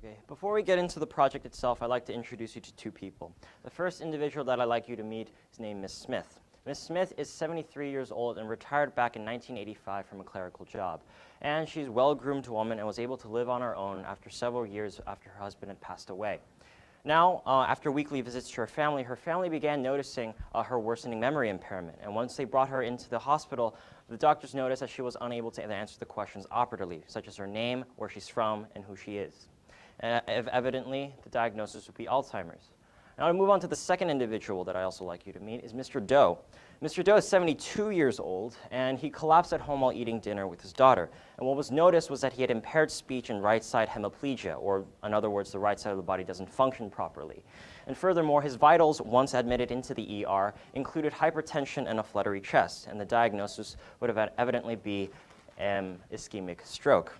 Okay, before we get into the project itself, I'd like to introduce you to two people. The first individual that I'd like you to meet is named Miss Smith. Miss Smith is 73 years old and retired back in 1985 from a clerical job. And she's a well-groomed woman and was able to live on her own after several years after her husband had passed away. Now, after weekly visits to her family began noticing her worsening memory impairment. And once they brought her into the hospital, the doctors noticed that she was unable to answer the questions operatively, such as her name, where she's from, and who she is. Evidently, the diagnosis would be Alzheimer's. Now, to move on to the second individual that I also like you to meet is Mr. Doe. Mr. Doe is 72 years old, and he collapsed at home while eating dinner with his daughter. And what was noticed was that he had impaired speech and right side hemiplegia, or in other words, the right side of the body doesn't function properly. And furthermore, his vitals, once admitted into the ER, included hypertension and a fluttery chest, and the diagnosis would have evidently be ischemic stroke.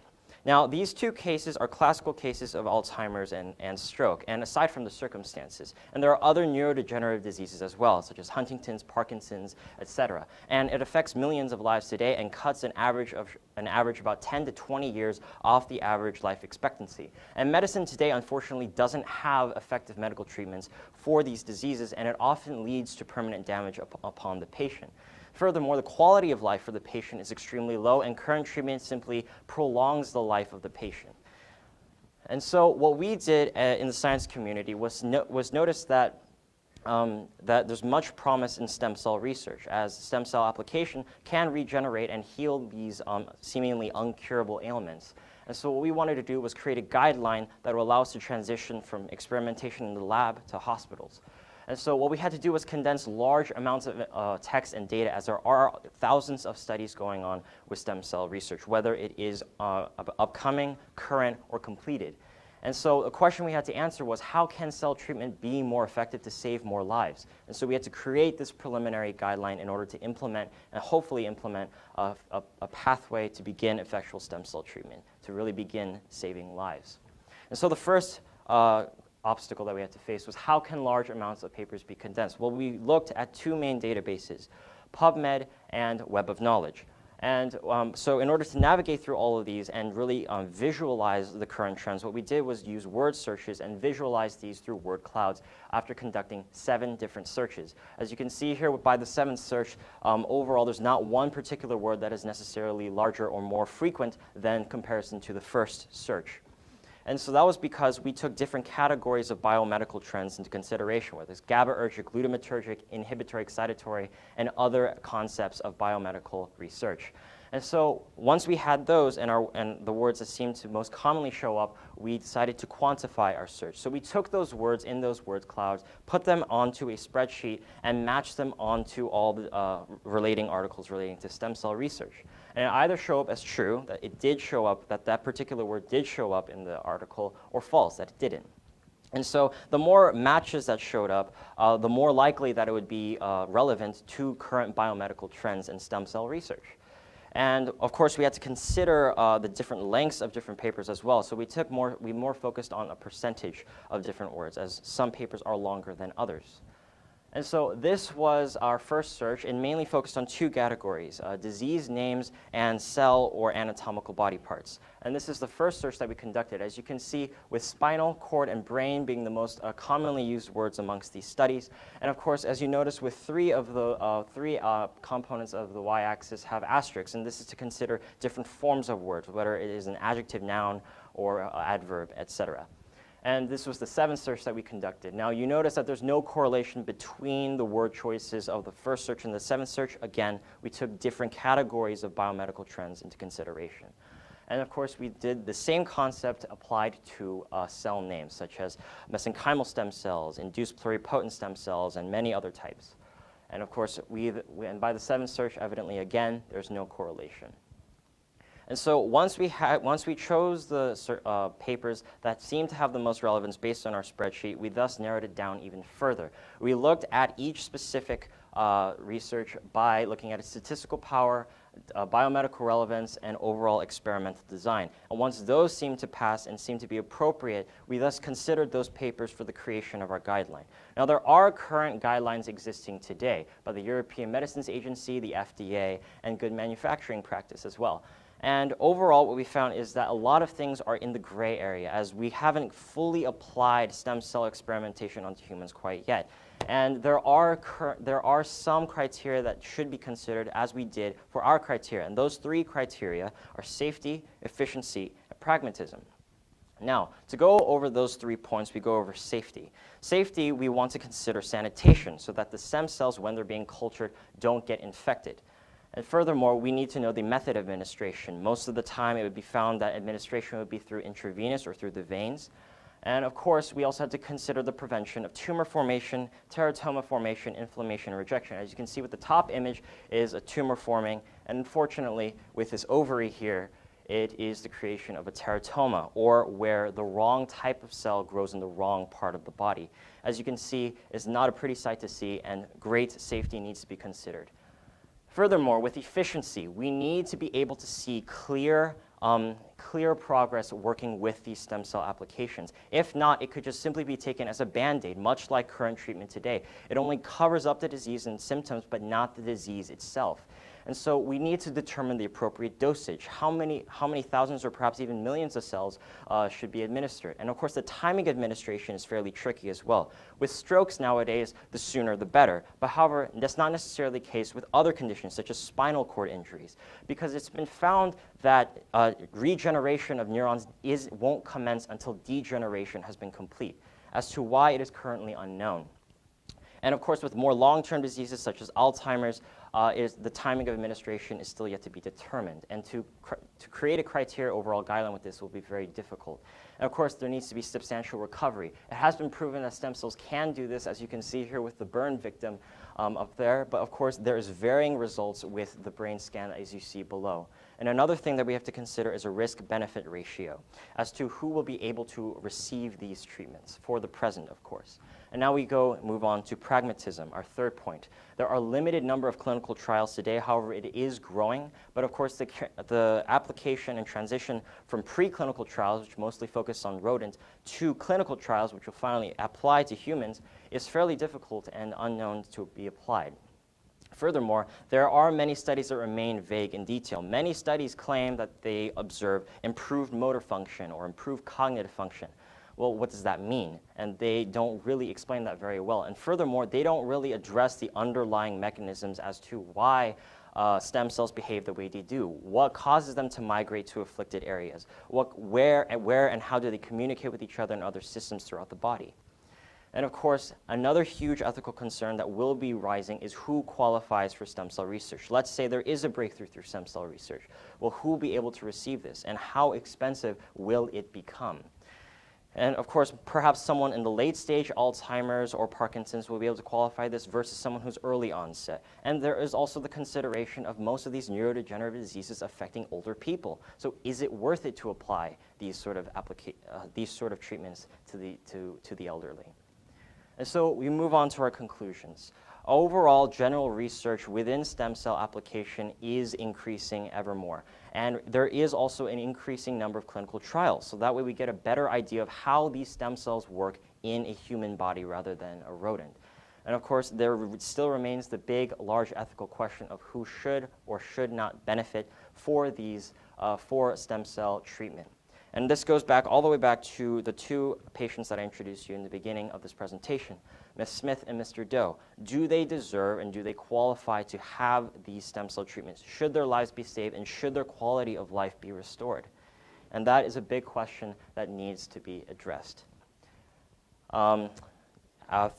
Now, these two cases are classical cases of Alzheimer's and stroke, and aside from the circumstances. And there are other neurodegenerative diseases as well, such as Huntington's, Parkinson's, etc. And it affects millions of lives today and cuts an average about 10 to 20 years off the average life expectancy. And medicine today, unfortunately, doesn't have effective medical treatments for these diseases, and it often leads to permanent damage upon the patient. Furthermore, the quality of life for the patient is extremely low, and current treatment simply prolongs the life of the patient. And so what we did in the science community was notice that there's much promise in stem cell research, as stem cell application can regenerate and heal these seemingly uncurable ailments. And so what we wanted to do was create a guideline that will allow us to transition from experimentation in the lab to hospitals. And so what we had to do was condense large amounts of text and data, as there are thousands of studies going on with stem cell research, whether it is upcoming, current, or completed. And so a question we had to answer was, how can cell treatment be more effective to save more lives? And so we had to create this preliminary guideline in order to implement, and hopefully implement, a pathway to begin effectual stem cell treatment, to really begin saving lives. And so the first obstacle that we had to face was, how can large amounts of papers be condensed? Well, we looked at two main databases, PubMed and Web of Knowledge. And so in order to navigate through all of these and really visualize the current trends, what we did was use word searches and visualize these through word clouds after conducting 7 different searches. As you can see here, by the 7th search, overall there's not one particular word that is necessarily larger or more frequent than comparison to the first search. And so that was because we took different categories of biomedical trends into consideration, whether it's GABAergic, glutamatergic, inhibitory, excitatory, and other concepts of biomedical research. And so once we had those and the words that seemed to most commonly show up, we decided to quantify our search. So we took those words in those word clouds, put them onto a spreadsheet, and matched them onto all the relating articles relating to stem cell research. And it either show up as true, that it did show up, that particular word did show up in the article, or false, that it didn't. And so the more matches that showed up, the more likely that it would be relevant to current biomedical trends in stem cell research. And of course, we had to consider the different lengths of different papers as well. So we more focused on a percentage of different words, as some papers are longer than others. And so this was our first search, and mainly focused on 2 categories, disease names and cell or anatomical body parts. And this is the first search that we conducted. As you can see, with spinal cord and brain being the most commonly used words amongst these studies. And of course, as you notice, with 3 of the components of the y-axis have asterisks, and this is to consider different forms of words, whether it is an adjective, noun, or adverb, etc. And this was the 7th search that we conducted. Now, you notice that there's no correlation between the word choices of the first search and the 7th search. Again, we took different categories of biomedical trends into consideration. And of course, we did the same concept applied to cell names, such as mesenchymal stem cells, induced pluripotent stem cells, and many other types. And of course, and by the 7th search, evidently, again, there's no correlation. And so once we chose the papers that seemed to have the most relevance based on our spreadsheet, we thus narrowed it down even further. We looked at each specific research by looking at its statistical power, biomedical relevance, and overall experimental design. And once those seemed to pass and seemed to be appropriate, we thus considered those papers for the creation of our guideline. Now, there are current guidelines existing today by the European Medicines Agency, the FDA, and Good Manufacturing Practice as well. And overall, what we found is that a lot of things are in the gray area, as we haven't fully applied stem cell experimentation onto humans quite yet. And there are some criteria that should be considered, as we did for our criteria. And those three criteria are safety, efficiency, and pragmatism. Now, to go over those 3 points, we go over safety. Safety, we want to consider sanitation so that the stem cells, when they're being cultured, don't get infected. And furthermore, we need to know the method of administration. Most of the time, it would be found that administration would be through intravenous or through the veins. And of course, we also had to consider the prevention of tumor formation, teratoma formation, inflammation, and rejection. As you can see with the top image is a tumor forming, and unfortunately, with this ovary here, it is the creation of a teratoma, or where the wrong type of cell grows in the wrong part of the body. As you can see, it's not a pretty sight to see, and great safety needs to be considered. Furthermore, with efficiency, we need to be able to see clear progress working with these stem cell applications. If not, it could just simply be taken as a Band-Aid, much like current treatment today. It only covers up the disease and symptoms, but not the disease itself. And so we need to determine the appropriate dosage. How many thousands or perhaps even millions of cells should be administered? And of course, the timing of administration is fairly tricky as well. With strokes nowadays, the sooner the better. But however, that's not necessarily the case with other conditions, such as spinal cord injuries, because it's been found that regeneration of neurons won't commence until degeneration has been complete. As to why, it is currently unknown. And of course, with more long-term diseases such as Alzheimer's, the timing of administration is still yet to be determined. And to create a criteria overall guideline with this will be very difficult. And of course, there needs to be substantial recovery. It has been proven that stem cells can do this, as you can see here with the burn victim up there. But of course, there is varying results with the brain scan, as you see below. And another thing that we have to consider is a risk-benefit ratio as to who will be able to receive these treatments, for the present, of course. And now we move on to pragmatism, our third point. There are a limited number of clinical trials today. However, it is growing. But of course, the application and transition from preclinical trials, which mostly focus on rodents, to clinical trials, which will finally apply to humans, is fairly difficult and unknown to be applied. Furthermore, there are many studies that remain vague in detail. Many studies claim that they observe improved motor function or improved cognitive function. Well, what does that mean? And they don't really explain that very well. And furthermore, they don't really address the underlying mechanisms as to why stem cells behave the way they do. What causes them to migrate to afflicted areas? Where and how do they communicate with each other and other systems throughout the body? And of course, another huge ethical concern that will be rising is who qualifies for stem cell research. Let's say there is a breakthrough through stem cell research. Well, who will be able to receive this, and how expensive will it become? And of course, perhaps someone in the late stage, Alzheimer's or Parkinson's, will be able to qualify this versus someone who's early onset. And there is also the consideration of most of these neurodegenerative diseases affecting older people. So is it worth it to apply these sort of treatments to the elderly? And so we move on to our conclusions. Overall, general research within stem cell application is increasing ever more. And there is also an increasing number of clinical trials. So that way we get a better idea of how these stem cells work in a human body rather than a rodent. And of course, there still remains the big, large ethical question of who should or should not benefit for stem cell treatment. And this goes back all the way back to the two patients that I introduced you in the beginning of this presentation, Ms. Smith and Mr. Doe. Do they deserve and do they qualify to have these stem cell treatments? Should their lives be saved, and should their quality of life be restored? And that is a big question that needs to be addressed.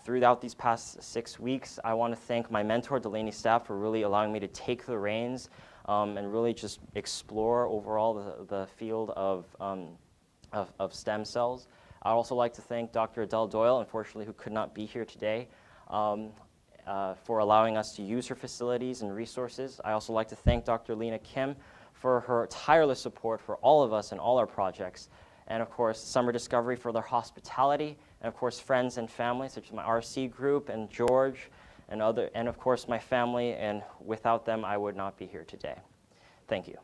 Throughout these past 6 weeks, I want to thank my mentor, Delaney Staff, for really allowing me to take the reins and really just explore overall the field of stem cells. I'd also like to thank Dr. Adele Doyle, unfortunately, who could not be here today, for allowing us to use her facilities and resources. I also like to thank Dr. Lena Kim for her tireless support for all of us and all our projects. And of course, Summer Discovery for their hospitality, and of course, friends and family, such as my RC group and George, and of course, my family, and without them, I would not be here today. Thank you.